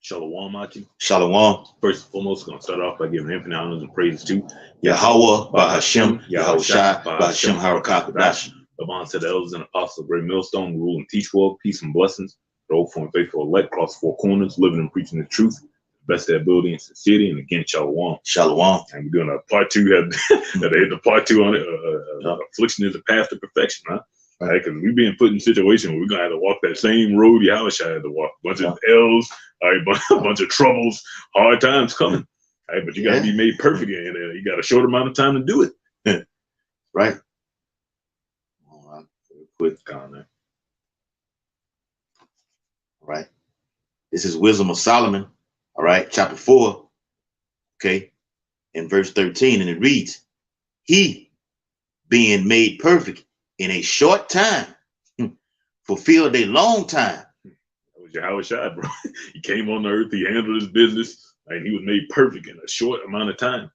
Shalom, Machi. Shalom. First and foremost, going to start off by giving infinite honors and praises to Yahweh, Bahashem, Yahweh Shai, Bahashem, Harakakadash. Abon to the elders and apostles of Great Millstone, rule and teach world, peace and blessings. The hopeful and faithful elect across four corners, living and preaching the truth, best of their ability and sincerity. And again, Shalom. Shalom. And we're doing a part two. They hit the part two on it. Affliction is a path to perfection, huh? Right, because we've been put in a situation where we're gonna have to walk that same road Yahweh had to walk. A bunch of L's, all right, a bunch of troubles, hard times coming. All right, but you gotta be made perfect, and you got a short amount of time to do it. Right. All right. Quick on there. All right. This is Wisdom of Solomon. All right, chapter 4. Okay, in verse 13, and it reads, "He, being made perfect in a short time, fulfilled a long time." That was Yahweh Shai, bro. He came on the earth, he handled his business, and he was made perfect in a short amount of time.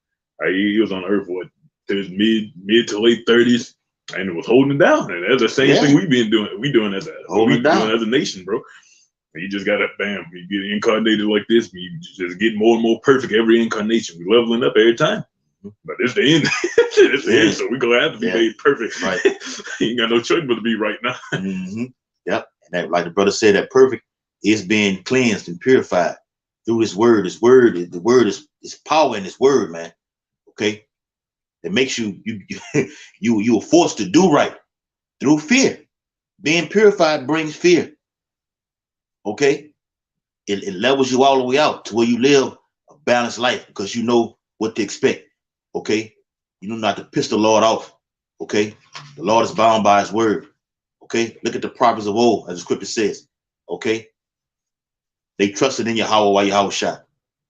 He was on earth what, to his mid to late 30s, and it was holding it down. And that's the same thing we've been doing. We doing as a nation, bro. And you just gotta you get incarnated like this, you just get more and more perfect every incarnation. We leveling up every time. But it's the end. It's the end, so we're gonna have to be made perfect. Right. You ain't got no choice but to be right now. Yep. And that, like the brother said, that perfect is being cleansed and purified through his word. His word, the word is power in his word, man. Okay. It makes you are forced to do right through fear. Being purified brings fear. Okay. It levels you all the way out to where you live a balanced life because you know what to expect. Okay, you know not to piss the Lord off. Okay, the Lord is bound by his word. Okay, look at the prophets of old, as the scripture says. Okay, they trusted in Yahweh while Yahweh Shai.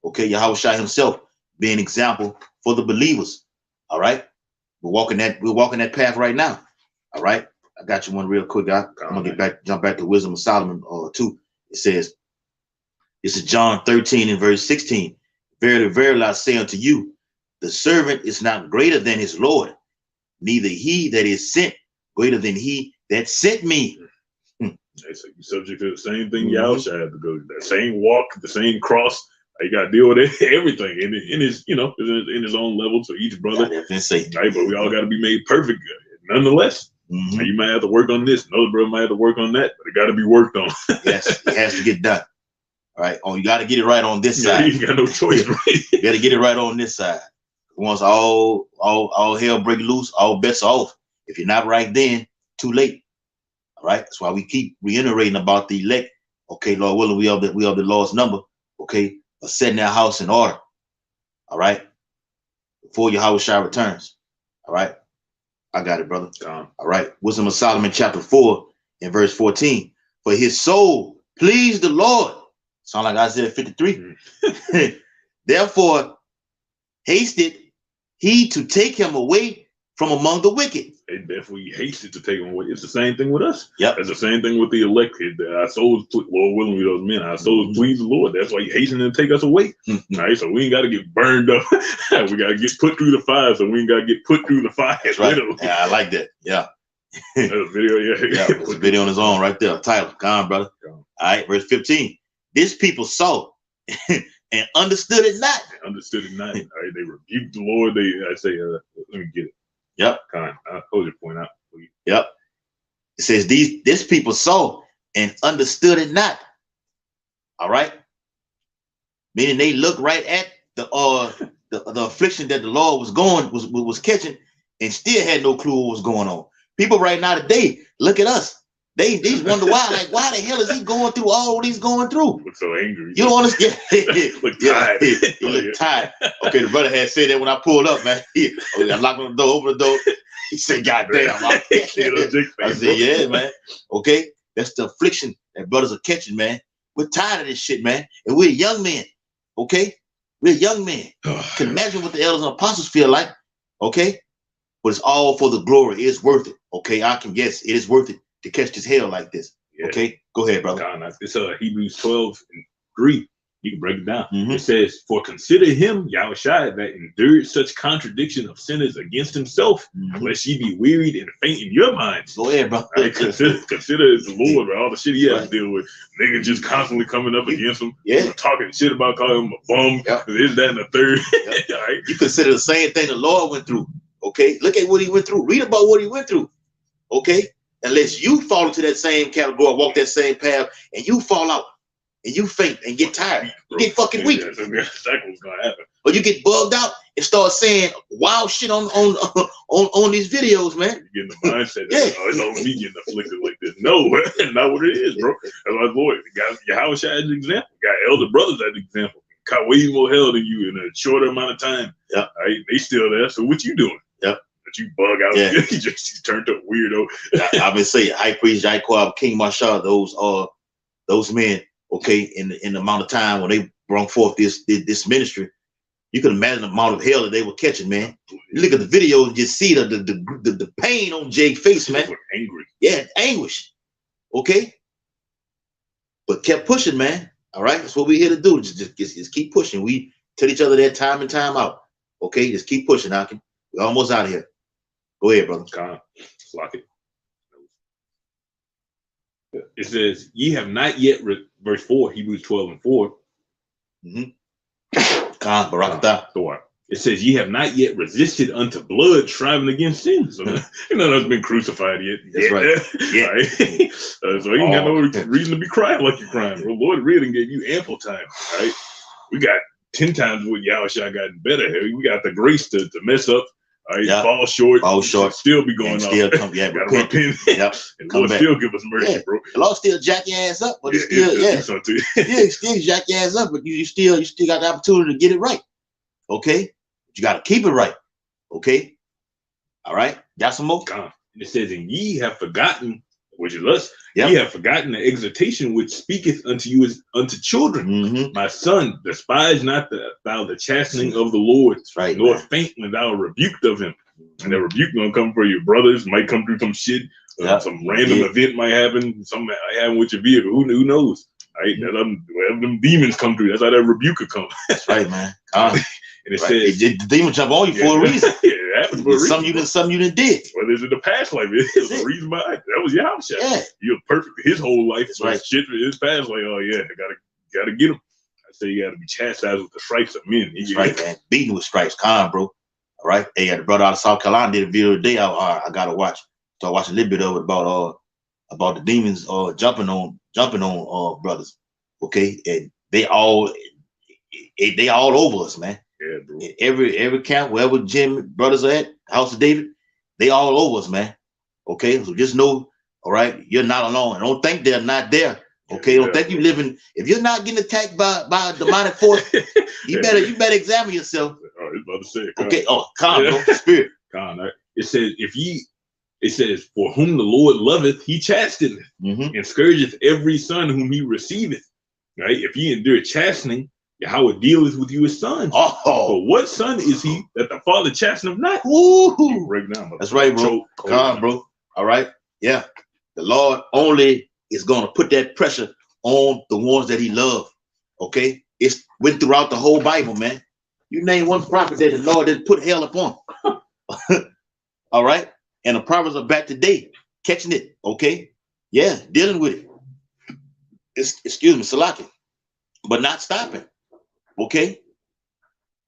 Okay, Yahweh Shai himself being an example for the believers. All right, we're walking that path right now. All right, I got you one real quick. I'm gonna jump back to Wisdom of Solomon 2. It says, this is John 13 and verse 16. "Verily, verily, I say unto you, the servant is not greater than his Lord, neither he that is sent greater than he that sent me." So you're subject to the same thing Yahweh had to go, that same walk, the same cross. You got to deal with everything in his, in his own level. So each brother, right, but we all got to be made perfect, nonetheless. You might have to work on this, another brother might have to work on that, but it got to be worked on. Yes, it has to get done. All right. Oh, you got to get it right on this side. You got no choice, right? You got to get it right on this side. Once all hell break loose, all bets are off. If you're not right then, too late. All right. That's why we keep reiterating about the elect. Okay, Lord willing, we are the Lord's number. Okay, of setting our house in order. All right. Before Yahweh Shai returns. All right. I got it, brother. All right. Wisdom of Solomon chapter 4 and verse 14. "For his soul pleased the Lord." Sound like Isaiah 53. "Therefore hasted he to take him away from among the wicked." They definitely hasted to take him away. It's the same thing with us. Yep. It's the same thing with the elected. Our souls, Lord willing, we those men, our souls please the Lord. That's why he hastened to take us away. All right, so we ain't got to get burned up. We got to get put through the fire, so we ain't got to get put through the fire. That's right. Yeah, I like that. Yeah. That's a video, yeah. It's a video on his own right there. Title. Come on, brother. All right, verse 15. "This people saw and understood it not." They understood it not. All right, they rebuked the Lord. Let me get it. Yep. I'll hold your point out, please. Yep. It says this people saw and understood it not. All right. Meaning they looked right at the affliction that the Lord was catching and still had no clue what was going on. People right now today look at us. They wonder why the hell is he going through all he's going through? Look so angry. You don't understand. Look tired. He look tired. Okay, the brother had said that when I pulled up, man. I knocked on the door, open the door. He said, "God damn." I said, "Yeah, man. Okay, that's the affliction that brothers are catching, man. We're tired of this shit, man. And we're young men. Okay, we're young men. Can imagine what the elders and apostles feel like. Okay, but it's all for the glory. It's worth it. Okay, yes, it is worth it to catch this hell like this." Yeah. Okay, go ahead, brother. It's Hebrews 12 and 3. You can break it down. It says, for consider him, Yahushua, that endured such contradiction of sinners against himself, lest ye be wearied and faint in your minds. Go ahead, bro. Right? Consider the Lord, all the shit he has to deal with. Niggas just constantly coming up against him, talking shit about calling him a bum, this, that, and the third. Right? You consider the same thing the Lord went through. Okay, look at what he went through. Read about what he went through. Okay, unless you fall into that same category, walk that same path, and you fall out. And you faint and get tired. You get fucking weak. That's what's gonna happen. Or you get bugged out and start saying wild shit on these videos, man. You get in the mindset that it's only me getting afflicted like this. No, that's not what it is, bro. That's like, Lord, Yahushua as an example. Got elder brothers as an example. Caught way more hell than you in a shorter amount of time. Yeah. Right? They still there. So what you doing? Yep. But you bug out. Yeah. You just turned to a weirdo. I've been saying High Priest Jacob, King Marshall, those men. Okay, in the amount of time when they brought forth this ministry, you can imagine the amount of hell that they were catching, man. You look at the video and just see the pain on Jake's face, man. Angry. Yeah, anguish. Okay, but kept pushing, man. All right, that's what we're here to do. Just keep pushing. We tell each other that time and time out. Okay, just keep pushing, Akin. We're almost out of here. Go ahead, brother. Calm. Lock it. It says, ye have not yet, verse 4, Hebrews 12:4. It says, ye have not yet resisted unto blood, striving against sin. So you know that's been crucified yet. That's right. Yeah. Right? So you ain't got no reason to be crying like you're crying. Bro, Lord really gave you ample time. Right? We got 10 times what Yahushua gotten better. We got the grace to mess up. All right, fall short, still be going on. Still come, gotta repent. And Lord still give us mercy, bro. The Lord still jack your ass up, but he still jack your ass up, but you still got the opportunity to get it right. Okay, you got to keep it right. Okay, all right. Got some more? And it says, and ye have forgotten, which is us. Ye have forgotten the exhortation which speaketh unto you as unto children. My son, despise not thou the chastening of the Lord, nor faint when thou art rebuked of him. And the rebuke gonna come for your brothers, might come through some shit, some random event might happen, something might happen with your vehicle. Who knows? Right? Wherever them demons come through, that's how that rebuke could come. That's right, man. And it says the demon jump on you for a reason. It happens for a reason. Something you done did. Whether it's in the past life, it's a reason behind it. That was Yahushua. Yeah. You're perfect his whole life. That's right. Shit in his past, like, oh yeah, I gotta get him. I say you gotta be chastised with the stripes of men. That's right, man. Beating with stripes, bro. All right. Hey, the brother out of South Carolina did a video today. I gotta watch. So I watched a little bit of it about the demons jumping on brothers. Okay, and they all over us, man. Yeah, bro. In every camp, wherever Jim brothers are at, House of David, they all over us, man. Okay, so just know, all right, you're not alone. Don't think they're not there. Okay, don't think you living. If you're not getting attacked by a demonic force, you better examine yourself. Oh, it's about to say it. Okay, calm, bro. Spirit. Calm. Right? It says, for whom the Lord loveth, he chasteneth, and scourgeth every son whom he receiveth. Right? If ye endure chastening, Yahweh dealeth with you as sons. But what son is he that the father chasteneth not? Break down. That's right, bro. Calm, bro. All right. Yeah. The Lord only is going to put that pressure on the ones that he loves. Okay. It's went throughout the whole Bible, man. You name one prophet that the Lord didn't put hell upon. All right. And the prophets are back today catching it. Okay. Yeah. Dealing with it. Excuse me, Salaki. But not stopping. Okay.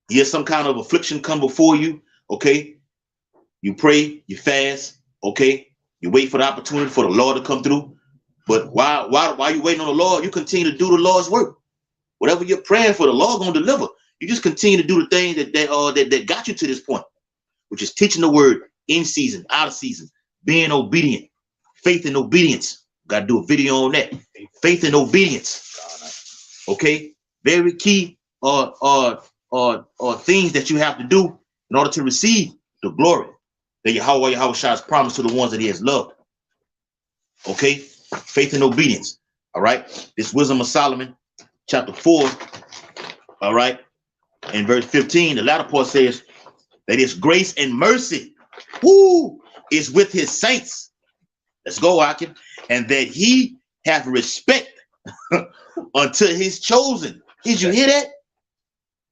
Here's some kind of affliction come before you. Okay. You pray, you fast. Okay. You wait for the opportunity for the Lord to come through. But while you waiting on the Lord, you continue to do the Lord's work. Whatever you're praying for, the Lord gonna deliver. You just continue to do the things that got you to this point, which is teaching the word in season, out of season, being obedient, faith and obedience. Got to do a video on that. Faith and obedience. Okay, very key are things that you have to do in order to receive the glory that Yahweh has promised to the ones that he has loved. Okay, faith and obedience. All right, this Wisdom of Solomon, chapter 4. All right, in verse 15, the latter part says that his grace and mercy, is with his saints. Let's go, Akim. And that he hath respect unto his chosen. Did you hear that?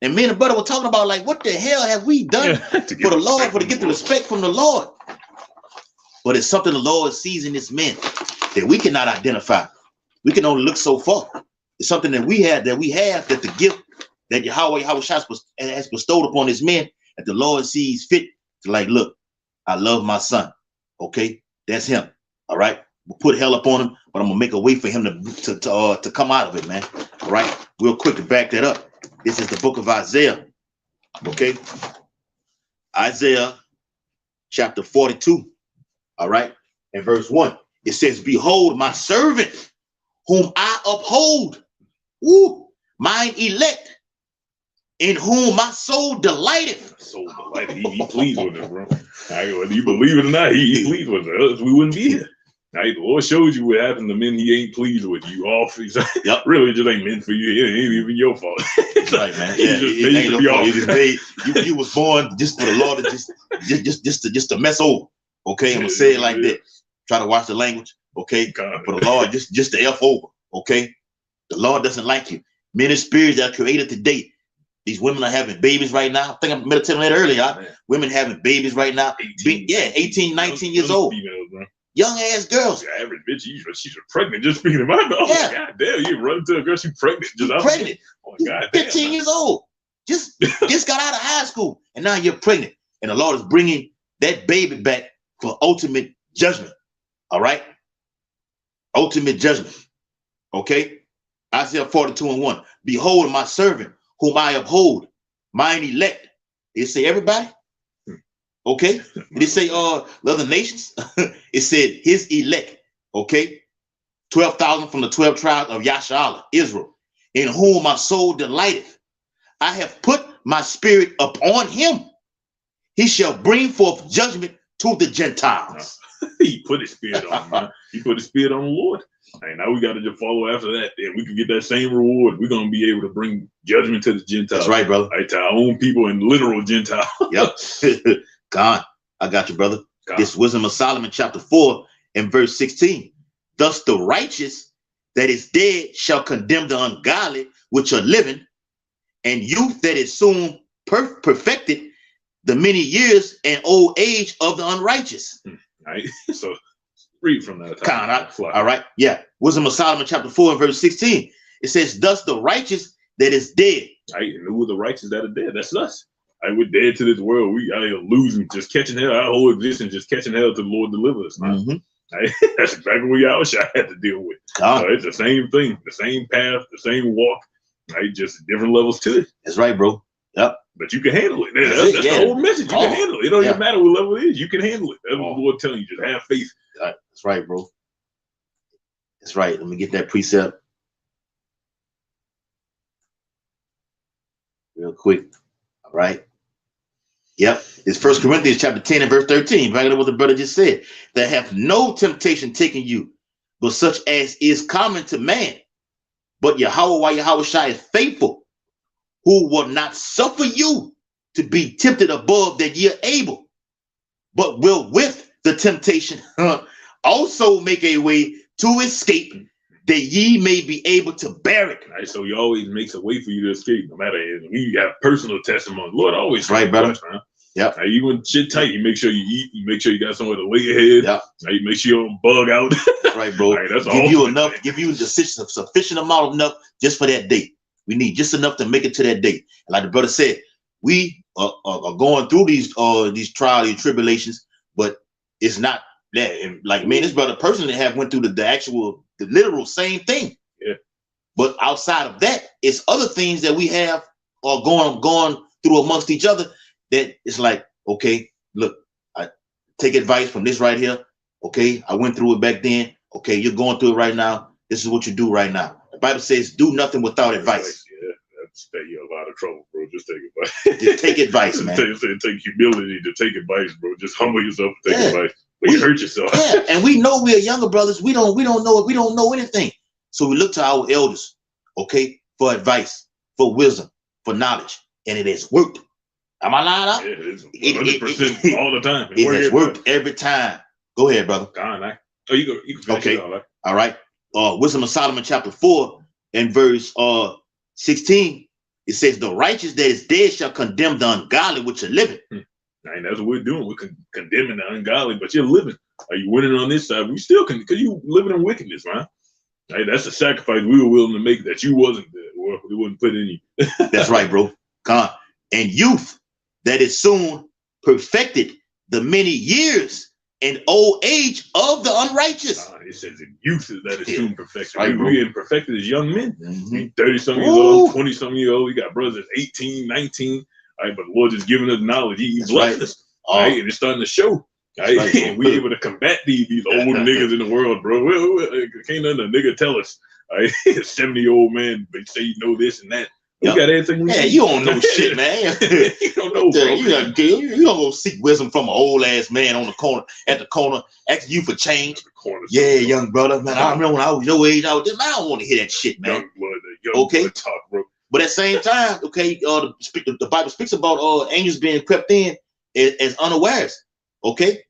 And me and the brother were talking about, like, what the hell have we done for the Lord, to get the respect from the Lord? But it's something the Lord sees in this man that we cannot identify. We can only look so far. It's something that we have, that the gift that Yahweh has bestowed upon his men, that the Lord sees fit to, like, look, I love my son. Okay, that's him. All right, we'll put hell upon him, but I'm gonna make a way for him to come out of it, man. All right, real quick to back that up. This is the book of Isaiah. Okay, Isaiah chapter 42. All right, and verse 1. It says, "Behold, my servant, whom I uphold, mine elect, in whom my soul delighteth." Soul delighted. He pleased with us, bro. Whether you believe it or not, he pleased with us. We wouldn't be here. The Lord shows you what happened to men he ain't pleased with. You off. Yep. Really, just ain't meant for you. It ain't even your fault. Right, man. Yeah, it ain't your fault. You was born just for the Lord to just to mess over. Okay, I'm gonna say it like that. Try to watch the language. Okay, God, for the Lord just to F over. Okay, the Lord doesn't like you. Men and spirits that are created today. These women are having babies right now. I think I meditated on that earlier. Women having babies right now. 18, 19 years old. Females, young ass girls. The average bitch, she's pregnant just speaking of my mouth. Oh, God damn, you run into a girl, she's pregnant. Pregnant. Oh, God 15 damn, years old. Just got out of high school. And now you're pregnant. And the Lord is bringing that baby back for ultimate judgment. All right? Ultimate judgment. Okay? Isaiah 42:1. "Behold, my servant, whom I uphold, mine elect." Did it say everybody? Okay. Did it say the other nations? It said his elect. Okay. 12,000 from the 12 tribes of Yasharallah, Israel, in whom my soul delighteth. I have put my spirit upon him. He shall bring forth judgment to the Gentiles. He put his spirit on him, man. He put his spirit on the Lord. And now we got to just follow after that. Then we can get that same reward. We're going to be able to bring judgment to the Gentiles. That's right, brother. Right, to our own people and literal Gentiles. Yep. God, I got you, brother. God. This Wisdom of Solomon, chapter 4 and verse 16. "Thus the righteous that is dead shall condemn the ungodly which are living, and youth that is soon perfected the many years and old age of the unrighteous." Right. So read from that. All right. Yeah. Wisdom of Solomon chapter 4 and verse 16. It says, "Thus the righteous that is dead." Right. And who are the righteous that are dead? That's us. Right, we're dead to this world. We are losing, just catching hell. Our whole existence just catching hell till the Lord deliver us. Right? That's exactly what Yahushua had to deal with. So it's the same thing, the same path, the same walk. Right, just different levels to it. That's right, bro. Yep. But you can handle it. That's the whole message. You can handle it. It don't even matter what level it is. You can handle it. That's what the Lord telling you. Just have faith. That's right, bro. That's right. Let me get that precept real quick. All right. Yep. It's 1 Corinthians chapter 10 and verse 13. Back to what the brother just said. "That have no temptation taken you, but such as is common to man. But Yahushua is faithful, who will not suffer you to be tempted above that ye are able, but will with the temptation also make a way to escape, that ye may be able to bear it." Right, so he always makes a way for you to escape, no matter if you have personal testimony. Lord always right, brother. Yeah. You when shit tight, you make sure you eat. You make sure you got somewhere to lay your head. Yep. You make sure you don't bug out. Right, bro. Right, that's give you enough. Thing. Give you the sufficient amount of enough just for that day. We need just enough to make it to that day. And like the brother said, we are going through these trials and tribulations, but it's not that. And like me and this brother personally have went through the literal same thing. Yeah. But outside of that, it's other things that we have are going through amongst each other. That it's like, okay, look, I take advice from this right here. Okay, I went through it back then. Okay, you're going through it right now. This is what you do right now. The Bible says, "Do nothing without advice." Yeah, that's stay you a lot of trouble, bro. Just take advice. Just take advice, man. Take humility to take advice, bro. Just humble yourself and take advice. But you hurt yourself. Yeah, and we know we're younger brothers. We don't know anything. So we look to our elders, okay, for advice, for wisdom, for knowledge, and it has worked. Am I lying out? Yeah, it's 100% all the time. It has worked every time. Go ahead, brother. You can finish okay. it all right. All right. Wisdom of Solomon chapter 4 and verse 16, it says, the righteous that is dead shall condemn the ungodly which are living. And that's what we're doing. We're condemning the ungodly, but you're living. Are you winning on this side? We still can, because you living in wickedness, man. Right? That's a sacrifice we were willing to make that you wasn't, or we wouldn't put in you. That's right, bro. Come on. And youth that is soon perfected the many years and old age of the unrighteous. It says in youth that is soon perfected. Right, we getting perfected as young men. 30-some years old, 20-some years old. We got brothers 18, 19. Right, but the Lord just giving us knowledge. He blessed us. Right, and it's starting to show. Right, and we able to combat these old niggas in the world, bro. Can't none of the nigga tell us. Right, 70-year-old man, they say you know this and that. We got everything we need. You don't know shit, man. You don't know, bro. You don't go seek wisdom from an old ass man on the corner, at the corner, asking you for change. Yeah, young brother, man. I remember when I was your age, I don't want to hear that shit, man. Young blood talk, bro. But at the same time, the Bible speaks about angels being crept in as unawares. Okay,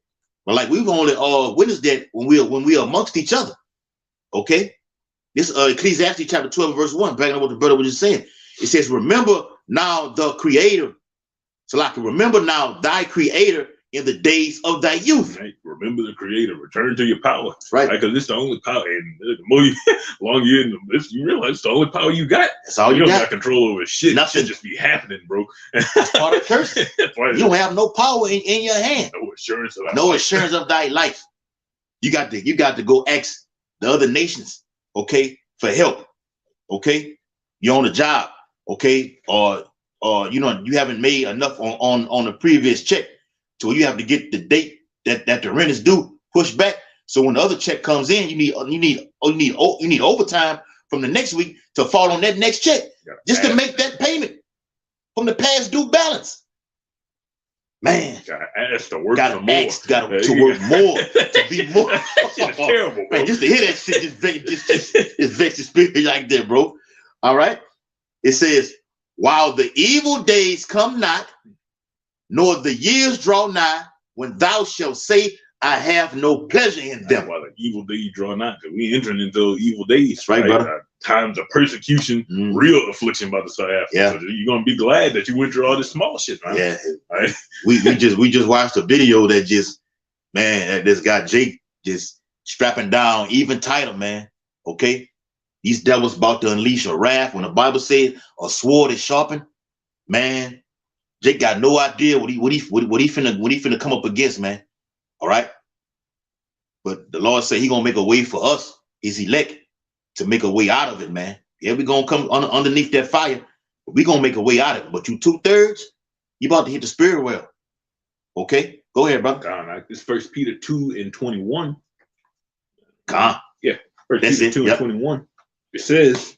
but like we've only witnessed that when we are amongst each other. Okay, this Ecclesiastes chapter 12 verse 1, backing up what the brother was just saying. It says, remember now the Creator. So like, remember now thy Creator in the days of thy youth. Right. Remember the Creator. Return to your power. Right. Because it's the only power. And the more long you're in this, you realize it's the only power you got. That's all you don't got. Got control over shit. Nothing. Shit just be happening, bro. That's part of the curse. You don't have no power in your hand. No assurance of assurance of thy life. You got to go ask the other nations, okay, for help. Okay, you're on the job. Okay, or you haven't made enough on the previous check, so you have to get the date that the rent is due pushed back. So when the other check comes in, you need overtime from the next week to fall on that next check just to make that payment from the past due balance. Man, gotta ask to work gotta for more. Ask, gotta to work more, to be more. Shit is terrible, bro. Man, just to hear that shit just vex the spirit like that, bro. All right. It says, while the evil days come not, nor the years draw nigh, when thou shalt say, I have no pleasure in them. While the evil days draw nigh, because we entering into evil days, right, brother? Times of persecution, real affliction about to start happening. Yeah. So you're gonna be glad that you went through all this small shit, man. Yeah. Right? We just watched a video that this guy Jake just strapping down even tighter, man. Okay. These devils about to unleash a wrath. When the Bible says a sword is sharpened, man, Jake got no idea what he finna come up against, man. All right. But the Lord said he gonna make a way for us, his elect, to make a way out of it, man. Yeah, we gonna come underneath that fire, but we gonna make a way out of it. But you 2/3, you about to hit the spirit well. Okay, go ahead, brother. It's 1 Peter 2:21. Yeah, 1 Peter 2:21. It says,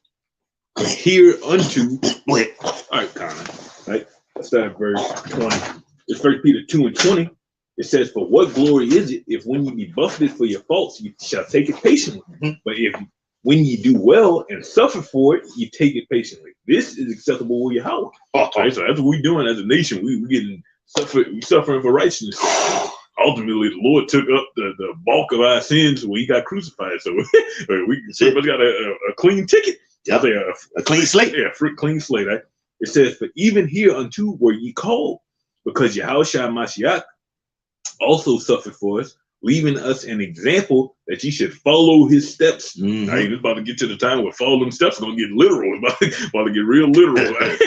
hereunto. Go ahead. All right, Connor. Right. Let's start at verse 20. It's 1 Peter 2:20. It says, for what glory is it if when you be buffeted for your faults, you shall take it patiently. But if when you do well and suffer for it, you take it patiently. This is acceptable with Yahweh. Right, so that's what we're doing as a nation. We suffering for righteousness. Ultimately, the Lord took up the bulk of our sins when he got crucified. So we pretty much got a clean ticket. Yep. A clean slate. Yeah, clean slate. Right? It says, for even hereunto were ye called, because Yahushua Mashiach also suffered for us, leaving us an example that ye should follow his steps. Right? It's about to get to the time where following steps is going to get literal. It's about to get real literal. Right?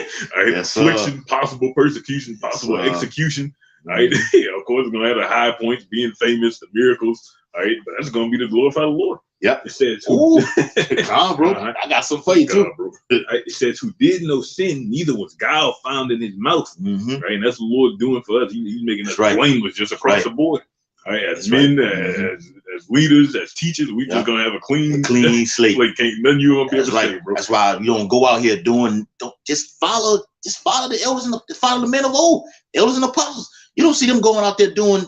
Yes, affliction, possible persecution, possible execution. Right? Yeah, of course, it's going to have the high points, being famous, the miracles. Right? But that's going to be to glorify the Lord. Yep. It says, bro. I got some for you too. Bro. It says, who did no sin, neither was guile found in his mouth. Right? And that's the Lord doing for us. He's making us blameless just across the board. All right, as men, as leaders, as teachers, we just gonna have a clean slate. Can't none of you gonna be able to say, bro. That's why you don't go out here don't just follow the elders and follow the men of old, elders and apostles. You don't see them going out there doing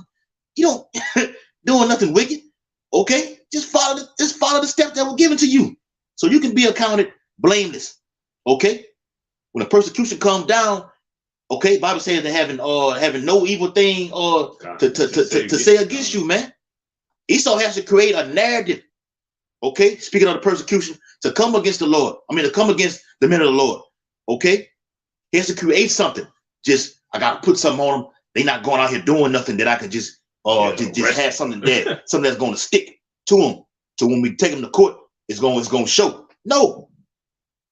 nothing wicked. Okay, just follow the steps that were given to you, so you can be accounted blameless. Okay, when the persecution comes down. Okay, Bible says that having no evil thing to say against you, man. Esau has to create a narrative. Okay, speaking of the persecution, to come against the Lord. I mean, to come against the men of the Lord. Okay? He has to create something. Just, I got to put something on them. They're not going out here doing nothing that I could just have something that's going to stick to them. So when we take them to court, it's going to show. No.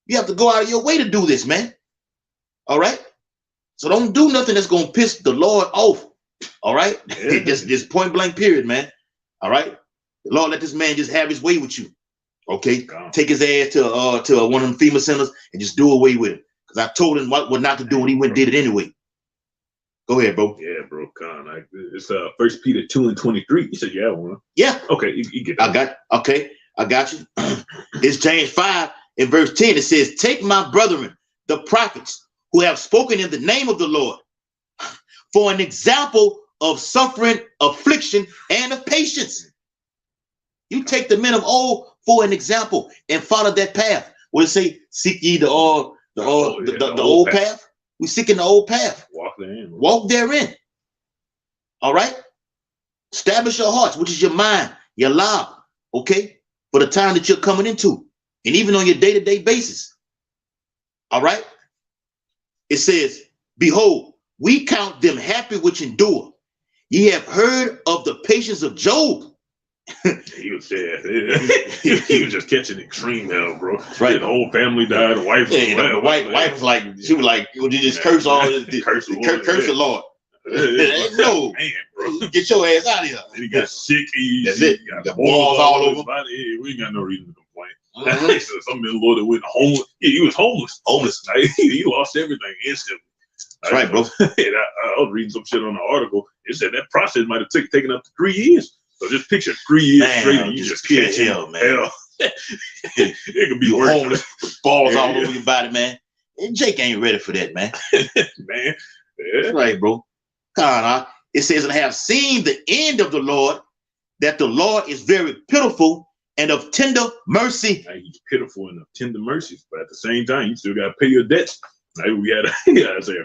You have to go out of your way to do this, man. All right? So don't do nothing that's going to piss the Lord off. All right? Yeah. Just point blank period, man. All right? The Lord let this man just have his way with you. Okay? Take his ass to one of them FEMA centers and just do away with him. Because I told him what not to do, and he went and did it anyway. Go ahead, bro. Yeah, bro. It's 1 Peter 2:23. You said you have one. Yeah. Okay, you get that. I got you. It's James 5 and verse 10. It says, take my brethren, the prophets, who have spoken in the name of the Lord, for an example of suffering, affliction, and of patience. You take the men of old for an example and follow that path. What it say? Seek ye the old path. We seeking the old path. Walk therein. Walk therein. All right. Establish your hearts, which is your mind, your life. Okay, for the time that you're coming into, and even on your day-to-day basis. All right. It says, behold, we count them happy which endure. Ye have heard of the patience of Job. He was he was just catching extreme hell, bro. Right. The whole family died. The wife, the wife was like, she was like, you just curse all this, curse the Lord. No, man, bro. Get your ass out of here. And he got sick. That's it. Got balls all over. We ain't got no reason to complain. Some men, Lord, that went homeless. He was homeless. He lost everything instantly. That's right, bro. I was reading some shit on the article. It said that process might have taken up to 3 years. So just picture 3 years straight, and you just pure hell, man. It could be worse. Homeless, balls all over your body, man. And Jake ain't ready for that, man. Man, yeah. That's right, bro. It says, and I have seen the end of the Lord, that the Lord is very pitiful and of tender mercy. He's pitiful and of tender mercies, but at the same time, you still got to pay your debts. We had a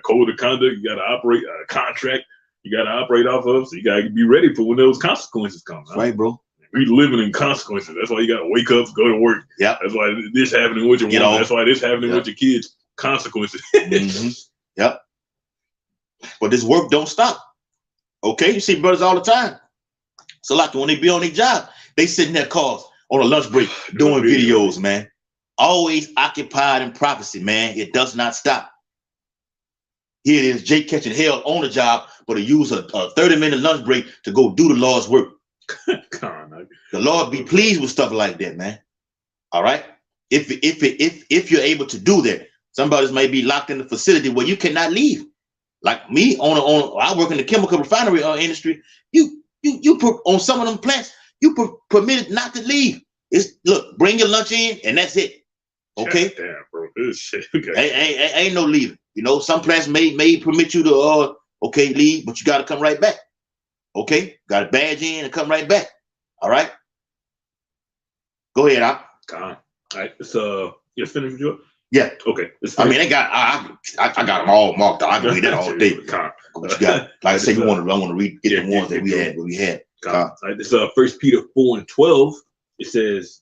code of conduct. You got to operate a contract. You got to operate off of, so you got to be ready for when those consequences come. Huh? Right, bro. We living in consequences. That's why you got to wake up, go to work. Yeah. That's why this happening with your woman. That's why this happening with your kids. Consequences. Yep. But this work don't stop. Okay, you see brothers all the time. So like when they be on their job, they sit in their cars on a lunch break doing videos, man. Always occupied in prophecy, man. It does not stop. Here it is, Jake catching hell on the job, but to use a 30-minute lunch break to go do the Lord's work. The Lord be pleased with stuff like that, man. All right. If you're able to do that, somebody may be locked in the facility where you cannot leave. Like me, I work in the chemical refinery industry. You on some of them plants, you permitted not to leave. Look, bring your lunch in, and that's it. Okay. Damn, bro. This shit. Okay. Ain't no leaving. You know, some plants may permit you to leave, but you got to come right back. Okay, got a badge in and come right back. All right. Go ahead, Al. All right. So you finished with you? Yeah. Okay. I mean, I got them all marked out. I can read that all day. What you got? Like I say, I want to read the ones that we had. It's 1 Peter 4:12. It says,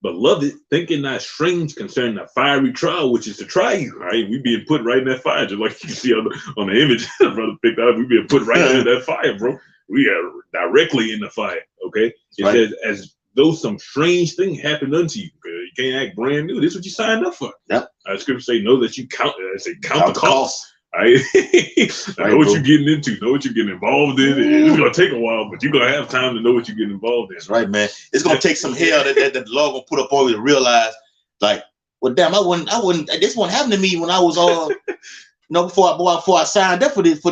beloved, thinking not strange concerning the fiery trial, which is to try you. Right? We being put right in that fire, just like you can see on the image the brother picked up. We being put right into that fire, bro. We are directly in the fire. Okay. It says, as though some strange thing happened unto you. You can't act brand new. This is what you signed up for. Yep. Scripture say, know that you count. Count the cost. Right? Right, know what you're getting into. Know what you're getting involved in. It's gonna take a while, but you're gonna have time to know what you're getting involved in. That's right, man. It's gonna take some hell that the Lord gonna put up on you to realize, like, well, damn, I wouldn't. This wouldn't happen to me when I was before I signed up for this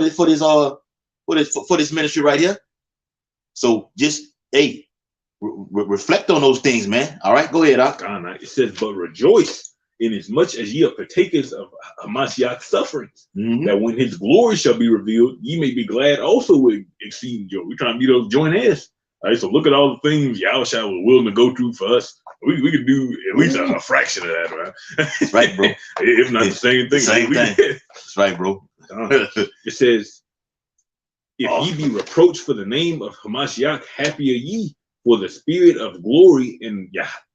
ministry right here. So just reflect on those things, man. All right, go ahead. It says, but rejoice inasmuch as ye are partakers of Hamashiach's sufferings, that when his glory shall be revealed, ye may be glad also with exceeding joy. We're trying to be those joint heirs. All right, so look at all the things Yahushua was willing to go through for us. We could do at least a fraction of that, right? That's right, bro. If not the same thing. Same thing. That's right, bro. It says, if ye be reproached for the name of Hamashiach, happy are ye, For the spirit of glory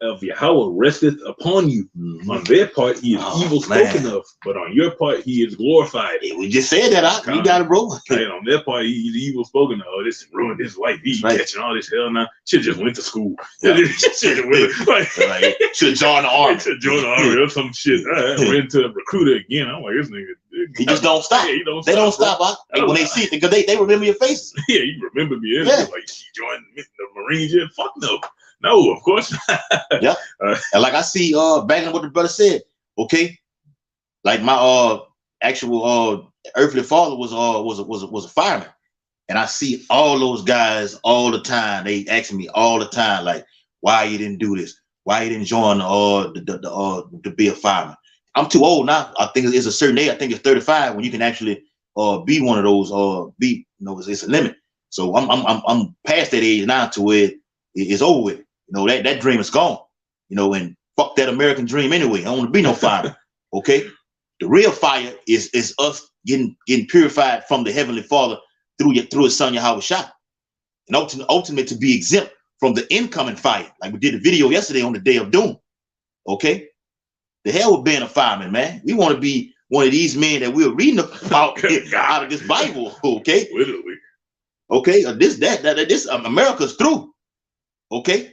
of Yahweh resteth upon you. On their part, he is evil spoken of, but on your part, he is glorified. Hey, we just said that out. You got it, bro. Right, on their part, he's evil spoken of. Oh, this ruined his life. He's catching all this hell now. Should just went to school. Yeah. Should have joined the army. Should join the army or some shit. I went to a recruiter again. I'm like, this nigga. He just don't stop. Yeah, they don't stop. Huh? When they see it, because they remember your faces. Yeah, you remember me. Yeah. Like, she joined the Marines. Yeah, fuck no. No, of course not. Yeah. And like I see, back on what the brother said, okay? Like my actual earthly father was a fireman. And I see all those guys all the time. They ask me all the time, like, why you didn't do this? Why you didn't join to be a fireman? I'm too old now. I think it's a certain age. I think it's 35 when you can actually be one of those. It's a limit. So I'm past that age now to where it's over with. That dream is gone. And fuck that American dream anyway. I don't want to be no fireman. Okay, the real fire is us getting purified from the Heavenly Father through His Son Yahweh Shah, and ultimately to be exempt from the incoming fire, like we did a video yesterday on the Day of Doom. Okay. The hell with being a fireman, man. We want to be one of these men that we're reading about out of this Bible, okay? Literally. Okay, this America's through. Okay,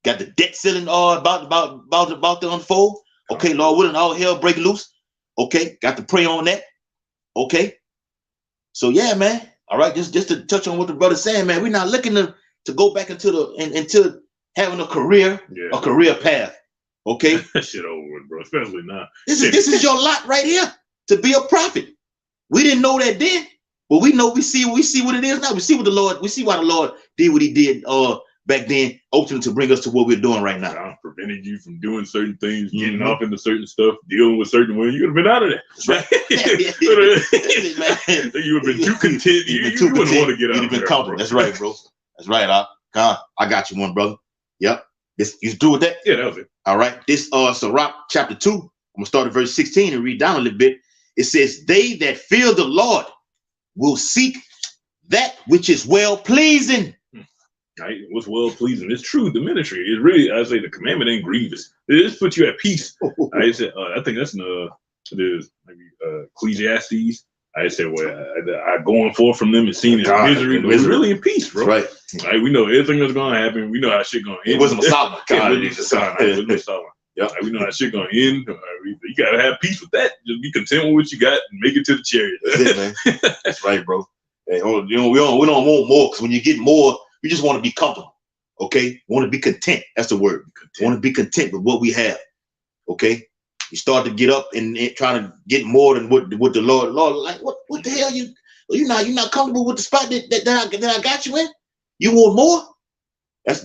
got the debt ceiling about to unfold. Okay, Lord willing, all hell break loose. Okay, got to pray on that. Okay, so yeah, man. All right, just to touch on what the brother's saying, man. We're not looking to go back into having a career path. Okay, that shit over with, bro. Especially now. This is your lot right here to be a prophet. We didn't know that then, but we know we see what it is now. We see why the Lord did what He did back then, ultimately to bring us to what we're doing right now. I prevented you from doing certain things, getting off into certain stuff, dealing with certain women. You could have been out of there. Right. You would have been too content. You wouldn't want to get out. You'd have been comfortable. That's right, bro. That's right. I got you one, brother. Yep. You through with that? Yeah, that was it. All right. This Sirach chapter 2. I'm gonna start at verse 16 and read down a little bit. It says, "They that fear the Lord will seek that which is well pleasing." Right? What's well pleasing? It's true. The ministry is really, I say, the commandment ain't grievous. It just puts you at peace. I said, I think that's in there's maybe Ecclesiastes. I said, well, I going forth from them and seeing his misery, but it's really in peace, bro. Right. We know everything that's gonna happen. We know how shit gonna end. It wasn't a Solomon. It wasn't Solomon. Yeah, we know how shit gonna end. You gotta have peace with that. Just be content with what you got and make it to the chariot. That's it, man. That's right, bro. Hey, we don't want more, because when you get more, you just want to be comfortable. Okay, want to be content. That's the word. Want to be content with what we have. Okay. You start to get up and trying to get more than what the Lord, like what the hell you're not comfortable with the spot that I got you in. You want more?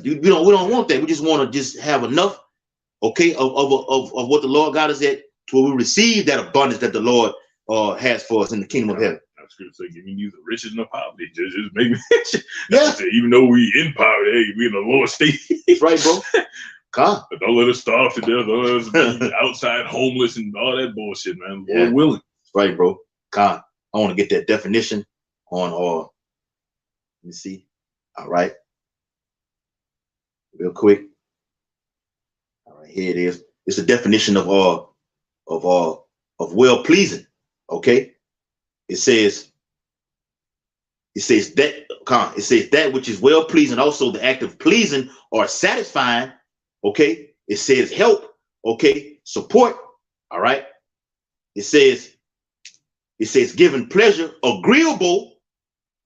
We don't want that. We just want to just have enough, okay, of what the Lord got us at, to where we receive that abundance that the Lord has for us in the kingdom of heaven. I was going to say, give me neither riches nor poverty. Just make me. Yeah. Even though we in poverty, hey, we in the lower state. That's right, bro. God. But don't let us starve to death. Don't let us be outside homeless and all that bullshit, man. Yeah. Lord willing. That's right, bro. God. I want to get that definition on let me see. All right. Real quick. All right, here it is. It's a definition of well pleasing. Okay. It says that which is well pleasing, also the act of pleasing or satisfying. Okay, it says help. Okay, support. All right. It says giving pleasure, agreeable,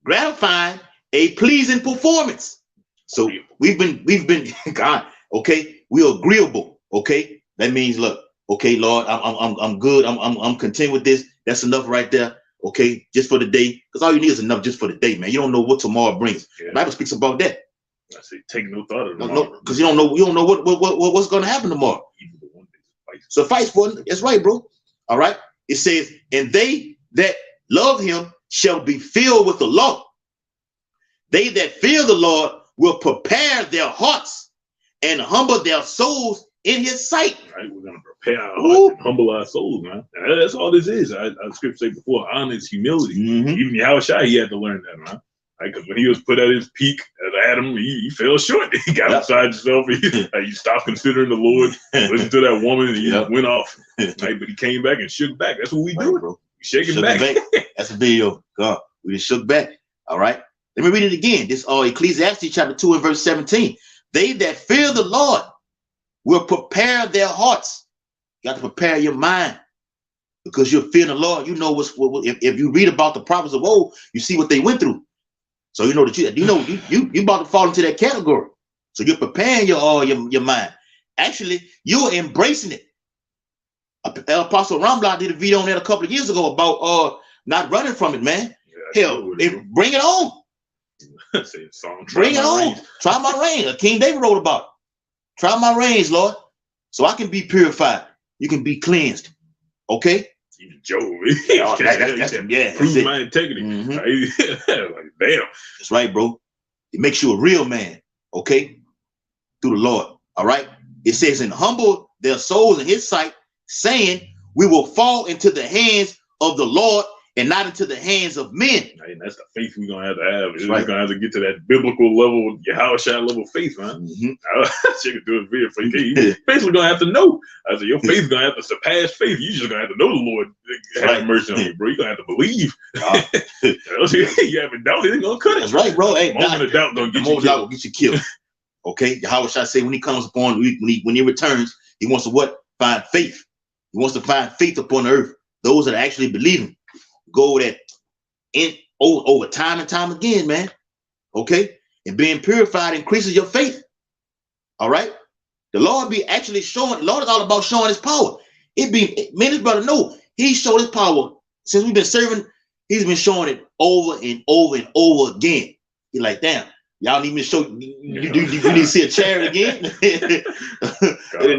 gratifying, a pleasing performance. So we've been God. Okay, we're agreeable. Okay, that means, look, okay, Lord, I'm good. I'm content with this. That's enough right there. Okay, just for the day, because all you need is enough just for the day, man. You don't know what tomorrow brings. Yeah. The Bible speaks about that. I say, take no thought of tomorrow. Because you don't know what's going to happen tomorrow. Suffice for it. That's right, bro. All right. It says, and they that love Him shall be filled with the law. They that fear the Lord will prepare their hearts and humble their souls in His sight. Right, we're gonna prepare our hearts and humble our souls, man. And that's all this is. I scripture say before, honor is humility. Even Yahweh Shai, he had to learn that, man. Right, because when he was put at his peak as an had him. He fell short. He got beside himself. He stopped considering the Lord. Listened to that woman, and he went off. Right? But he came back and shook back. That's what we do, bro. We shaking back. That's a video. God, we just shook back. All right. Let me read it again. This Ecclesiastes chapter 2 and verse 17. They that fear the Lord will prepare their hearts. You got to prepare your mind because you're fearing the Lord. You know if you read about the prophets of old, you see what they went through. So you know that you about to fall into that category. So you're preparing your mind. Actually, you're embracing it. Apostle Rambla did a video on that a couple of years ago about not running from it, man. Yeah, hell, bring it on. Bring it on. Try my reign. King David wrote about it. Try my reigns, Lord, so I can be purified. You can be cleansed. Okay? Even Job, prove my integrity. Like, damn. That's right, bro. It makes you a real man. Okay? Through the Lord. All right? It says, and humble their souls in his sight, saying, we will fall into the hands of the Lord and not into the hands of men. And that's the faith we're going to have. We're going to have to get to that biblical level, Yahushua level faith, man. She could do a video for you. You're basically going to have to know. I said, your faith is going to have to surpass faith. You just going to have to know the Lord have mercy on you, bro. You're going to have to believe. You haven't doubted, it's going to cut it. That's right, bro. Hey, moment of doubt don't get you killed. Okay? Yahushua say when he comes upon, when he returns, he wants to what? Find faith. He wants to find faith upon the earth. Those that actually believe him. Go that over time and time again, man. Okay? And being purified increases your faith. All right? The Lord be actually showing, the Lord is all about showing his power. His brother know he showed his power since we've been serving. He's been showing it over and over and over again. He's like, damn, y'all need me to show you need to see a chariot again?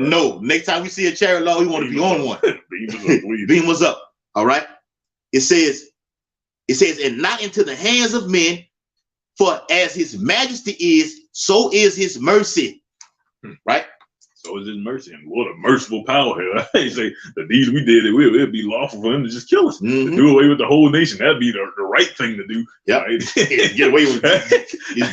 No. Next time we see a chariot, Lord, we want to be on one. Beam was up. All right? It says, and not into the hands of men, for as his majesty is, so is his mercy. Right? So is his mercy. And what a merciful power here. He say the deeds we did, it'd be lawful for him to just kill us. To do away with the whole nation. That'd be the right thing to do. Yeah. Right? Get away with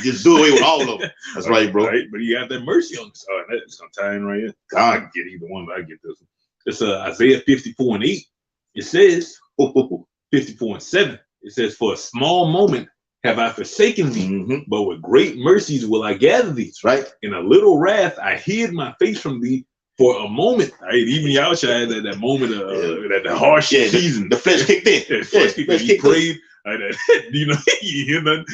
just do away with all of them. That's right, bro. Right? But he got that mercy on us. That's gonna tie in right here. God, I can get either one, but I get this one. It's Isaiah 54 and 8. It says 54 and 7. It says, for a small moment have I forsaken thee, but with great mercies will I gather thee. That's right. In a little wrath I hid my face from thee for a moment. Right? Even Yahushua had that moment of that harsh season. The flesh kicked in. The flesh kicked in. He prayed. You know, you hear nothing.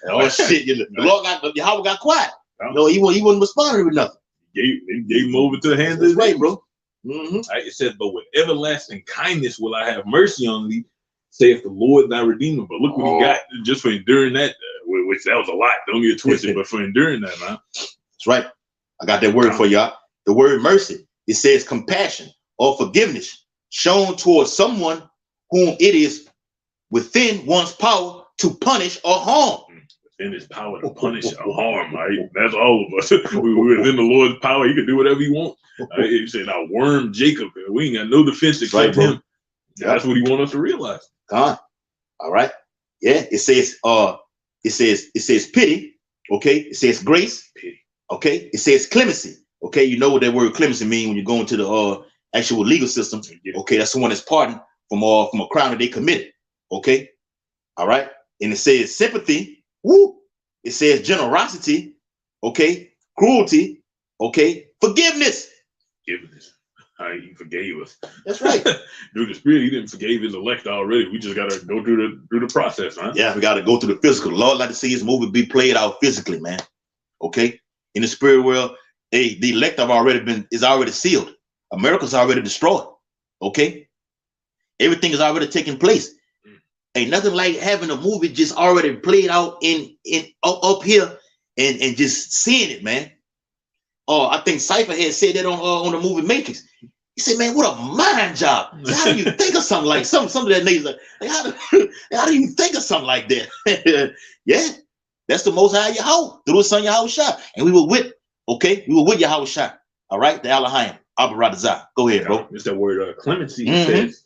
Oh shit! The Lord Yahweh got quiet. No, he wasn't responding with nothing. Gave him over to the hands of his right, bro. Right? It says, but with everlasting kindness will I have mercy on thee, saith the Lord thy Redeemer. But look what he got just for enduring that, which that was a lot. Don't get twisted, but for enduring that, man. That's right. I got that word for y'all. The word mercy. It says compassion or forgiveness shown towards someone whom it is within one's power to punish or harm. In his power to punish or harm, right? That's all of us. We're within the Lord's power. He can do whatever he wants. He said, "Now worm Jacob. We ain't got no defense except him." That's what he wants us to realize. All right. Yeah. It says pity. Okay. It says grace. Pity. Okay. It says clemency. Okay. You know what that word clemency means when you go into the actual legal system. Okay. That's someone that's pardoned from a crime that they committed. Okay. All right. And it says sympathy. Woo. It says generosity, okay, cruelty, okay, forgiveness. Forgiveness. He forgave us. That's right. Through the Spirit, he didn't forgive his elect already. We just gotta go through the process, man. Yeah, we gotta go through the physical. The Lord like to see his movie be played out physically, man. Okay. In the spirit world, the elect is already sealed. America's already destroyed. Okay. Everything is already taking place. Ain't nothing like having a movie just already played out up here and just seeing it, man. I think Cypher had said that on the movie Matrix. He said, "Man, what a mind job! How do you think of something like some of that niggas like how do you think of something like that?" Yeah, that's the Most High Yahweh through His Son Yahushua, and we were with Yahushua. All right, the Elohim, Abba Radazah. Go ahead, bro. It's that word clemency. It says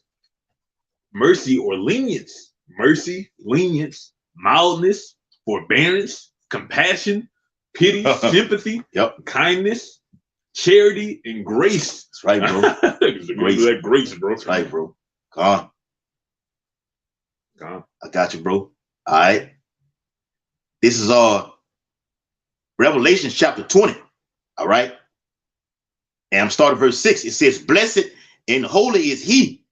mercy or lenience. Mercy, lenience, mildness, forbearance, compassion, pity, sympathy, kindness, charity, and grace. That's right, bro. Grace. That grace, bro. That's right, bro. Come on. I got you, bro. All right. This is Revelation chapter 20. All right. And I'm starting verse 6. It says, blessed and holy is he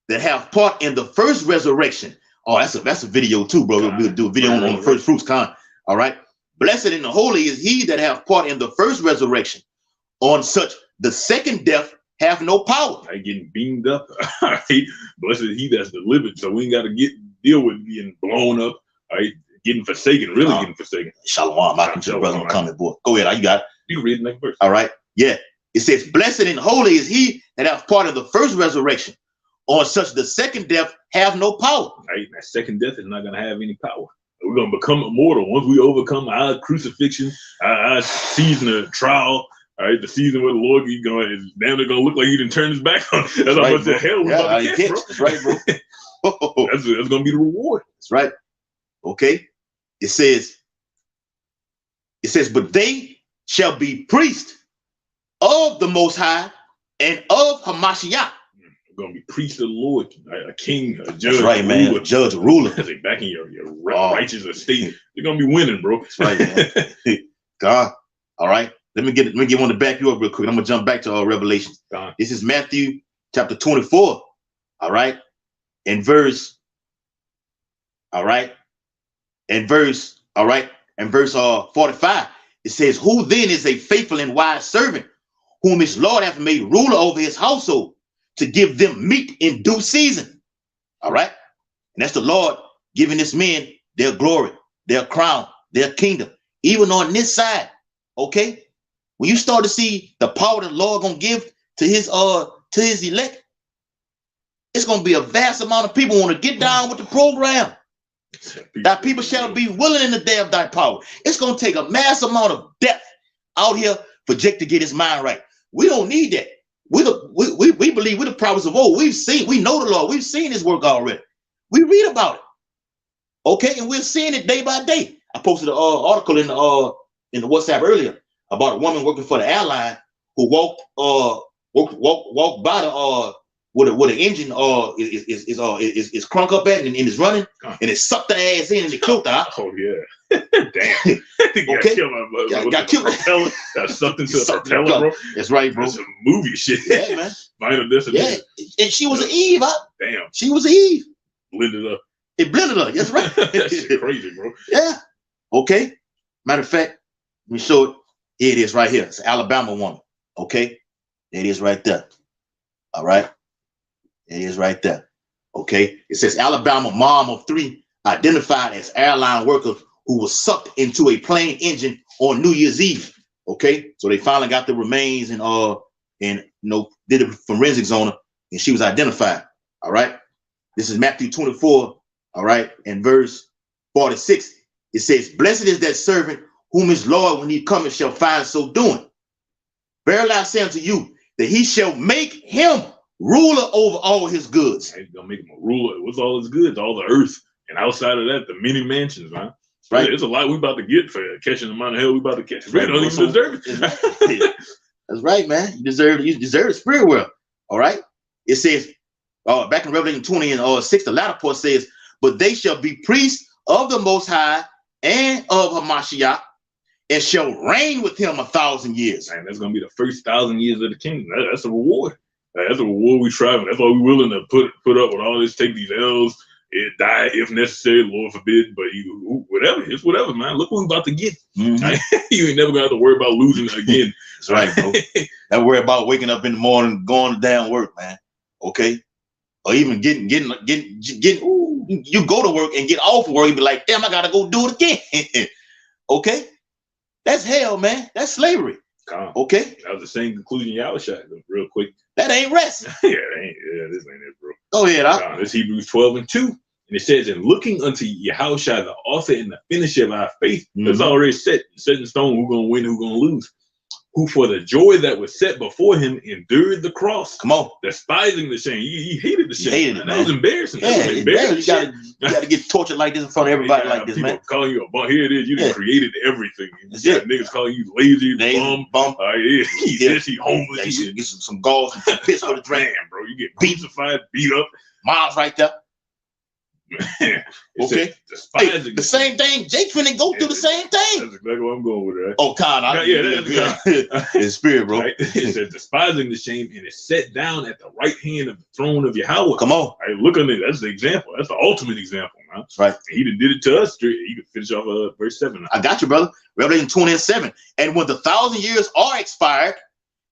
that have part in the first resurrection. Oh, that's a video too, bro. We'll do a video on the first fruits. All right. Blessed and holy is he that have part in the first resurrection. On such the second death have no power. I getting beamed up. Blessed is he that's delivered. So we ain't got to deal with getting blown up. All right. Getting forsaken, really getting forsaken. Shalom. I can tell brother on comment board. Go ahead. You got it. You can read the next verse. All right. Yeah. It says, blessed and holy is he that have part of the first resurrection. On such the second death have no power. Right. That second death is not going to have any power. We're going to become immortal once we overcome our crucifixion, our season of trial. All right, the season where the Lord is damn, they're going to look like he didn't turn his back on. That's how much the hell we're about to catch, bro. That's right, bro. That's going to be the reward. That's right. Okay. It says, but they shall be priests of the Most High and of Hamashiach. We're going to be priests of the Lord, a king, a judge. That's right, man. A judge, a ruler. That's like back in your righteous estate. You're going to be winning, bro. That's right, man. God. All right. Let me get one to back you up real quick. I'm going to jump back to Revelation. This is Matthew chapter 24. All right. And verse 45. It says, who then is a faithful and wise servant, whom his Lord hath made ruler over his household, to give them meat in due season. All right. And that's the Lord giving his men their glory, their crown, their kingdom, even on this side. Okay. When you start to see the power that the Lord gonna give to his elect, it's gonna be a vast amount of people want to get down with the program. That people shall be willing in the day of thy power. It's gonna take a mass amount of depth out here for Jake to get his mind right. We don't need that. We believe we're the prophets of old. We know the Lord. We've seen his work already. We read about it. Okay, and we're seeing it day by day. I posted an article in the WhatsApp earlier about a woman working for the airline who walked by the where the engine is crunk up at and is running, and it sucked the ass in and it killed her. Oh yeah, damn. Okay, got killed. Got sucked into a propeller, bro. That's right, bro. That's some movie shit. Yeah, man. Final destination. Yeah, and she was an Eve. Damn. She was an Eve. Blended up. It blended up. That's right. That shit crazy, bro. Yeah. Okay. Matter of fact, let me show it. Here it is right here. It's an Alabama woman. Okay. There it is right there. All right. It is right there. Okay. It says Alabama mom of 3 identified as airline worker who was sucked into a plane engine on New Year's Eve. Okay. So they finally got the remains and did a forensics on her, and she was identified. All right. This is Matthew 24. All right. And verse 46. It says, blessed is that servant whom his Lord, when he cometh, shall find so doing. Verily I say unto you, that he shall make him ruler over all his goods. He's gonna make him a ruler. What's all his goods? All the earth. And outside of that, the many mansions, man. Right. It's a lot we about to get for catching the amount of hell we about to catch. We don't even deserve it. That's right, man. You deserve the spirit well. All right. It says, back in Revelation 20 and 6, the latter part says, but they shall be priests of the Most High and of Hamashiach, and shall reign with him 1,000 years. And that's gonna be the first 1,000 years of the kingdom. That's a reward. That's a reward we try. That's why we're willing to put up with all this, take these L's, die if necessary, Lord forbid. But whatever, it's whatever, man. Look what we're about to get. Mm-hmm. You ain't never gonna have to worry about losing again. That's right, bro. Don't worry about waking up in the morning, going to damn work, man. Okay, or even getting. You go to work and get off work and be like, damn, I gotta go do it again. Okay, that's hell, man. That's slavery. Okay, that was the same conclusion y'all shot real quick. That ain't rest. This ain't it, bro. Go ahead, this Hebrews 12:2, and it says, "And looking unto Yahushua, the author and the finisher of our faith, that's already set in stone. Who's gonna win? Who's gonna lose? who for the joy that was set before him endured the cross. Come on. Despising the shame. He hated the shame. He hated it, That man. was embarrassing. Yeah, That was embarrassing. you gotta get tortured like this in front of everybody like this, people man. calling you a bum. Here it is. You done created everything. That's You got it. niggas calling you lazy, bum. He's this, he homeless. Yeah, you get some gauze and some piss for the drain, bro. You get crucified, beat up. Miles right there. Man, okay. Hey, the same thing. Jake finna go through the same thing. That's exactly what I'm going with, right? Oh, Con. It's spirit, bro. Right? It says, despising the shame and is set down at the right hand of the throne of Yahweh. Come on. Right, look on it. That's the example. That's the ultimate example, man. That's right. And he did it to us. You can finish off verse 7. Now. I got you, brother. Revelation 20:7. And when the 1,000 years are expired,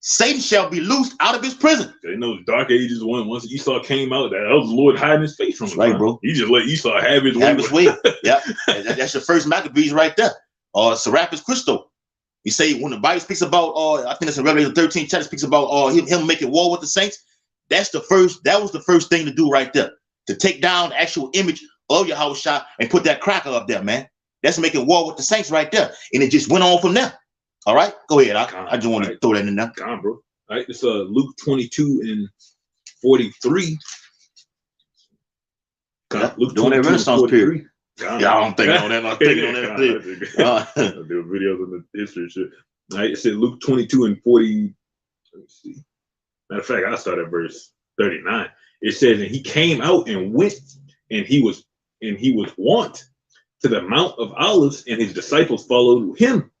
Satan shall be loosed out of his prison. They know the dark ages once Esau came out, that was the Lord hiding his face from him. Right, bro. He just let Esau have his way. Have his way. Yeah. That's your first Maccabees right there. Serapis Christo. You say when the Bible speaks about, I think it's in Revelation 13 chapter, speaks about him making war with the saints. That was the first thing to do right there. To take down the actual image of your house shot and put that cracker up there, man. That's making war with the saints right there. And it just went on from there. All right, go ahead. I just want to throw that in there. Come on, bro. All right, it's Luke 22:43. Luke doing that Renaissance period. Yeah, I don't think on that. I'm thinking on that. I do videos on the history and shit. All right, it said Luke 22:40. Let me see. Matter of fact, I start at verse 39. It says, and he came out and went, and he was wont to the Mount of Olives, and his disciples followed him.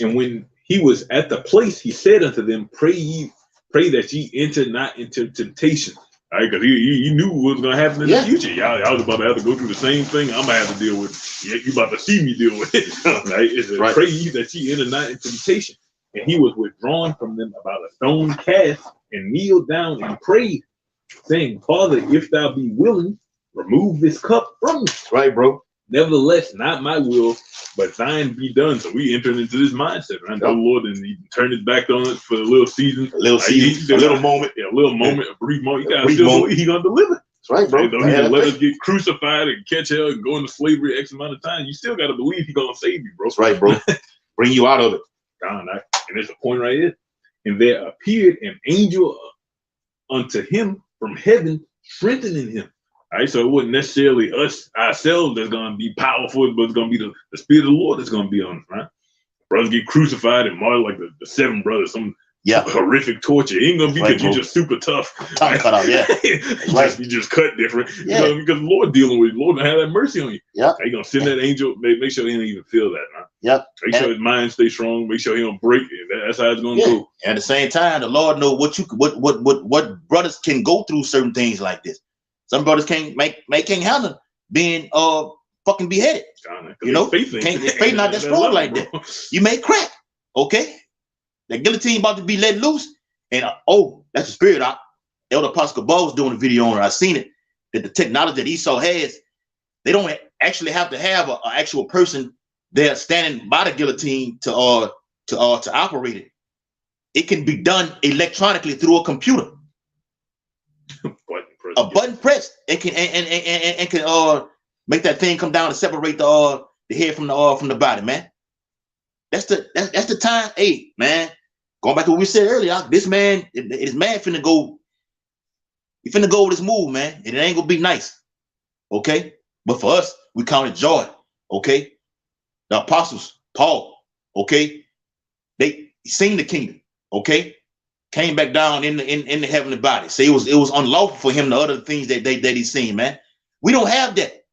And when he was at the place, he said unto them, pray that ye enter not into temptation. All right, because he knew what was going to happen in the future. Y'all was about to have to go through the same thing I'm going to have to deal with. Yeah, you about to see me deal with it. Right? It says, pray ye that ye enter not into temptation. And he was withdrawn from them about a stone cast and kneeled down and prayed, saying, Father, if thou be willing, remove this cup from me. Right, bro. Nevertheless, not my will, but thine be done. So we entered into this mindset, right? The Lord, and he turned his back on us for a little season. A little moment. Yeah, a brief moment. You gotta still know he gonna deliver. That's right, bro. He gonna let us get crucified and catch hell and go into slavery X amount of time. You still gotta believe he gonna save you, bro. That's right, bro. Bring you out of it. And there's a point right here. And there appeared an angel unto him from heaven, strengthening him. All right, so it wasn't necessarily us ourselves that's gonna be powerful, but it's gonna be the Spirit of the Lord that's gonna be on us, right? Brothers get crucified and martyred like the 7 brothers, some horrific torture. It ain't gonna be because you're just super tough. Tongue cut out, yeah. You just cut different. Yeah. Because the Lord dealing with you, the Lord gonna have that mercy on you. Yeah. He gonna send that angel, make sure he don't even feel that, man. Yep. Make sure his mind stay strong, make sure he don't break it. That's how it's gonna go. And at the same time, the Lord knows what brothers can go through certain things like this. Some brothers can't handle being fucking beheaded. You know, faith not that strong like that. You may crack, okay? That guillotine about to be let loose, and that's the spirit. Elder Apostle Ball was doing a video on it. I seen it. That the technology that Esau has, they don't actually have to have an actual person there standing by the guillotine to operate it. It can be done electronically through a computer. A button press, it can and can make that thing come down and separate the head from the body, man. That's the time. Hey, man, going back to what we said earlier, this man, this man finna go. He finna go with this move, man, and it ain't gonna be nice, okay? But for us, we count it joy, okay? The apostles, Paul, okay, they seen the kingdom, okay. Came back down in the heavenly body. So it was unlawful for him to other things that he's seen, man. We don't have that.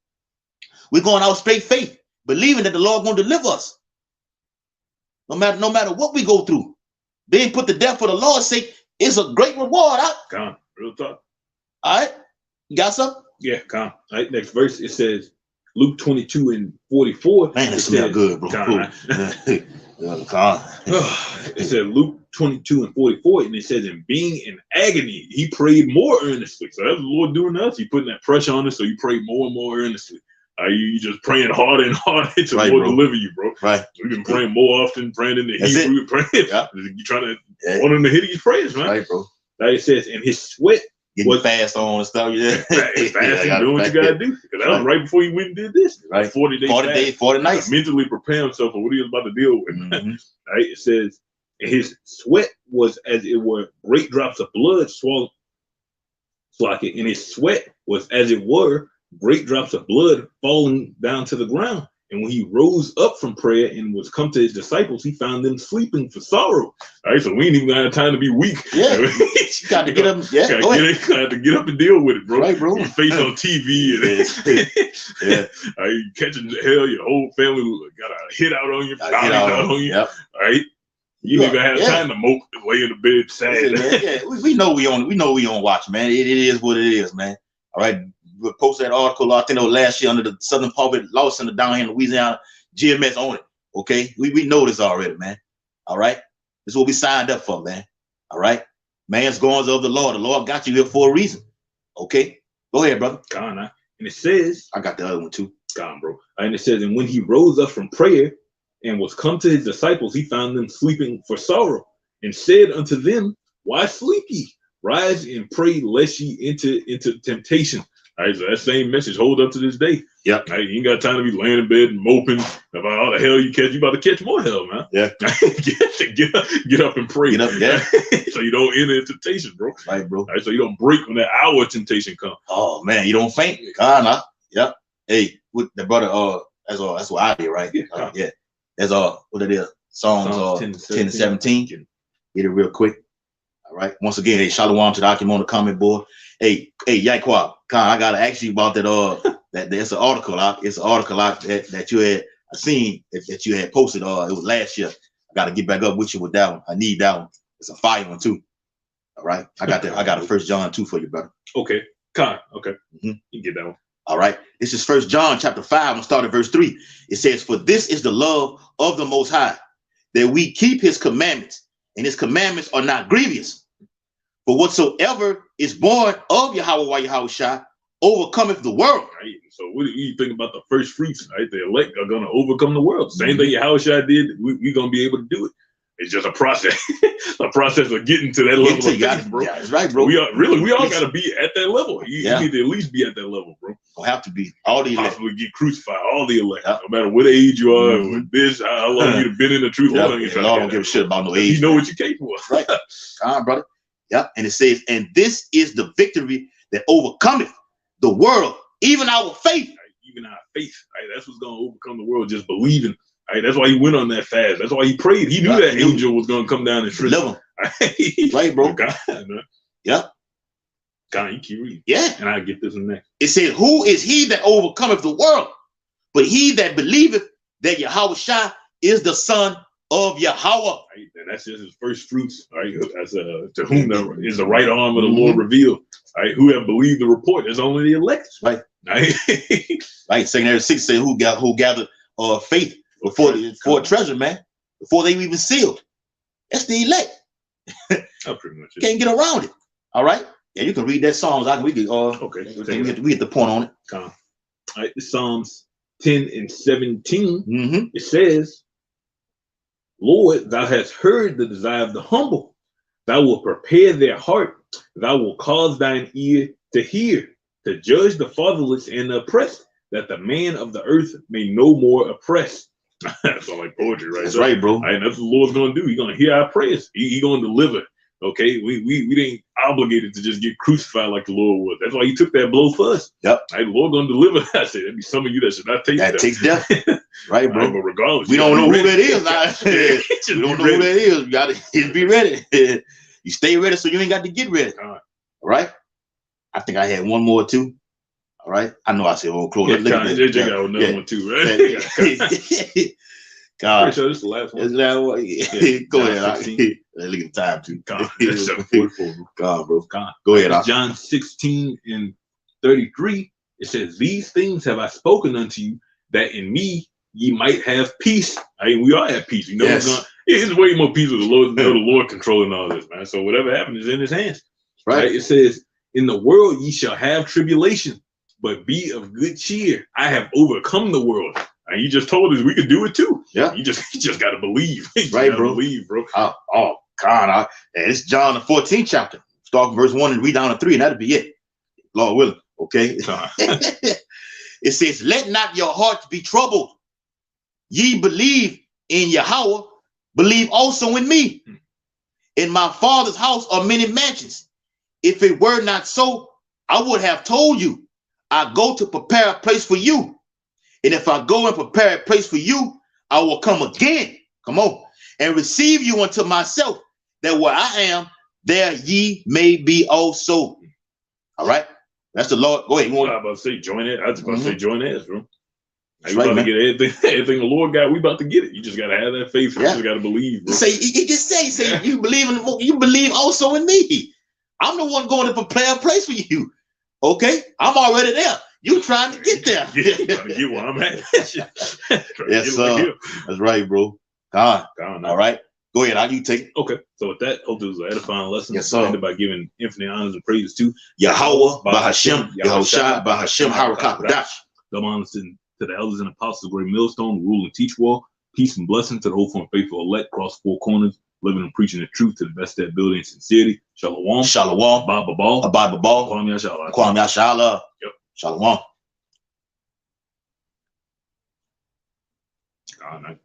We're going out straight faith, believing that the Lord gonna deliver us. No matter what we go through. Being put to death for the Lord's sake is a great reward. Come, real talk. All right. You got something? Yeah, come. All right, next verse, it says Luke 22:44. Man, that smell good, bro. It said Luke 22:44, and it says, in being in agony, he prayed more earnestly. So that's the Lord doing to us. He putting that pressure on us, so you pray more and more earnestly. You just praying harder and harder to Lord deliver you, bro. Right. We've been praying more often, praying in the Hebrew, praying. Yeah. You trying to want him to hit these prayers, man. Right, bro. It says, and his sweat was fast on and stuff. Yeah. Fasting, doing what you gotta do. Because that was right before he went and did this. Right. 40 days, 40 nights. Mentally prepare himself for what he was about to deal with. Mm-hmm. Right. It says, and his sweat was as it were great drops of blood swollen. And his sweat was as it were great drops of blood falling down to the ground. And when he rose up from prayer and was come to his disciples, he found them sleeping for sorrow. All right, so we ain't even got time to be weak. Yeah, you got to get up. Yeah, got to get up and deal with it, bro. Right, bro. Your face on TV and you catching hell. Your whole family got a hit out on you, out on you. Yep. All right, you ain't gonna have time to mope and lay in the bed sad. We know we on watch, man. It is what it is, man. All right. We posted that article, I think it was last year, under the Southern Public Law Center down here in Louisiana. GMS on it. Okay, we know this already, man. All right, this is what we signed up for, man. All right, man's goings of the Lord. The Lord got you here for a reason. Okay, go ahead, brother. And it says, I got the other one too. Bro. And it says, and when he rose up from prayer and was come to his disciples, he found them sleeping for sorrow, and said unto them, why sleep ye? Rise and pray, lest ye enter into temptation. All right, so that same message hold up to this day. Yep. Right, you ain't got time to be laying in bed and moping about all the hell you catch. You about to catch more hell, man. Yeah. get up and pray. Get up, yeah. So you don't enter into temptation, bro. Right, bro. All right, so you don't break when that hour of temptation comes. Oh man, you don't faint. Nah. Yep. Hey, with the brother, that's what I did, right? Yeah. That's what it is. Psalms 10 to 17. Get it real quick. All right. Once again, hey, shalom to the Akim on the comment board. Hey, Yaquab, Khan, I gotta ask you about that. That's an article out. It's an article out that you had seen that you had posted. It was last year. I gotta get back up with you with that one. I need that one. It's a fire one too. All right. I got that. I got a 1 John 2 for you, brother. Okay. Khan. Okay. You can get that one. All right. This is 1 John chapter 5. I'm start at verse 3. It says, "For this is the love of the Most High, that we keep His commandments, and His commandments are not grievous. For whatsoever is born of Yahweh Shai overcometh the world." Right. So what do you think about the first fruits? Right, the elect are going to overcome the world. Same thing Yahushua did. We're going to be able to do it. It's just a process, a process of getting to that level of faith, bro. Yeah, that's right, bro. We all got to be at that level. You need to at least be at that level, bro. Don't have to be all the elect. Possibly get crucified, all the elect, no matter what age you are, with this, how long you've been in the truth. Lord don't give a shit about no age. You know what you're capable of. Right. Come on, brother. Yep. And it says, and this is the victory that overcometh the world, even our faith. Right? Even our faith. Right? That's what's going to overcome the world, just believing. Right? That's why he went on that fast. That's why he prayed. He knew that angel was going to come down and trip him. Right, bro. God, man. Yep. God, you keep reading. Yeah. And I'll get this one next. It says, who is he that overcometh the world? But he that believeth that Yahushua is the Son of Yahweh. Right? And that's just his first fruits. Right? As to whom is the right arm of the Lord revealed. Right? Who have believed the report? There's only the elect. Right. Right. Right. 2 6 says, who gathered faith before treasure, man, before they even sealed. That's the elect. That's pretty much it. Can't get around it. All right. Yeah, you can read that Psalms. We get the point on it. All right, the Psalms 10 and 17. It says, Lord, thou hast heard the desire of the humble. Thou wilt prepare their heart. Thou wilt cause thine ear to hear, to judge the fatherless and the oppressed, that the man of the earth may no more oppress. That's all like poetry, right? That's right, bro. Right, and that's what the Lord's going to do. He's going to hear our prayers. He's going to deliver. Okay, we ain't obligated to just get crucified like the Lord was. That's why he took that blow for us. Yep. Right, the Lord gonna deliver. I said there'd be some of you that should not take that. That takes death. Right, bro. Right, but regardless, we don't know who that is. We don't know who that is. You gotta be ready. You stay ready so you ain't got to get ready. All right. I think I had one more too. All right. I know I said close. JJ got another one too, right? God, pretty sure this is the last one. Go ahead. Look at the time too. That's 7:44. God, bro. Go ahead. John 16 and 33. It says, "These things have I spoken unto you, that in me ye might have peace." I mean, we all have peace. You know, it's way more peace with the Lord. The Lord controlling all this, man. So whatever happens is in His hands. Right? It says, "In the world ye shall have tribulation, but be of good cheer. I have overcome the world." And he just told us we could do it too. Yeah. You just got to believe. Right, bro. Believe, bro. Oh, God. It's John the 14th chapter. Start verse 1 and read down to 3, and that'll be it. Lord willing. Okay. It says, "Let not your hearts be troubled. Ye believe in Yahweh, believe also in me. In my Father's house are many mansions. If it were not so, I would have told you. I go to prepare a place for you. And if I go and prepare a place for you, I will come again. Come on. And receive you unto myself, that where I am, there ye may be also. All right. That's the Lord. Go ahead. I was about to say join it. I was about to say join us, bro. That's You right, about man. to get everything the Lord got. We about to get it. You just gotta have that faith. You just gotta believe, bro. Say he just say you believe in you believe also in me. I'm the one going to prepare a place for you. Okay, I'm already there. You trying to get there? Trying to get where I'm at. Yes, sir. That's right, bro. God. All right. Go ahead. How you take it? Okay. So with that, hope it was an edifying lesson. Yes, sir. Ended by giving infinite honors and praises to Yahweh, Bahashem, Yahushua, Bahashem, Harakapadash. Double honors to the elders and apostles of Great Millstone, rule and teach well. Peace and blessing to the hopeful and faithful elect across four corners, living and preaching the truth to the best of their ability and sincerity. Shalom. Shalom. Abba Babal. Abba Babal. Kwam Yashala. Kwam Yashala. Yep. Shalom. God,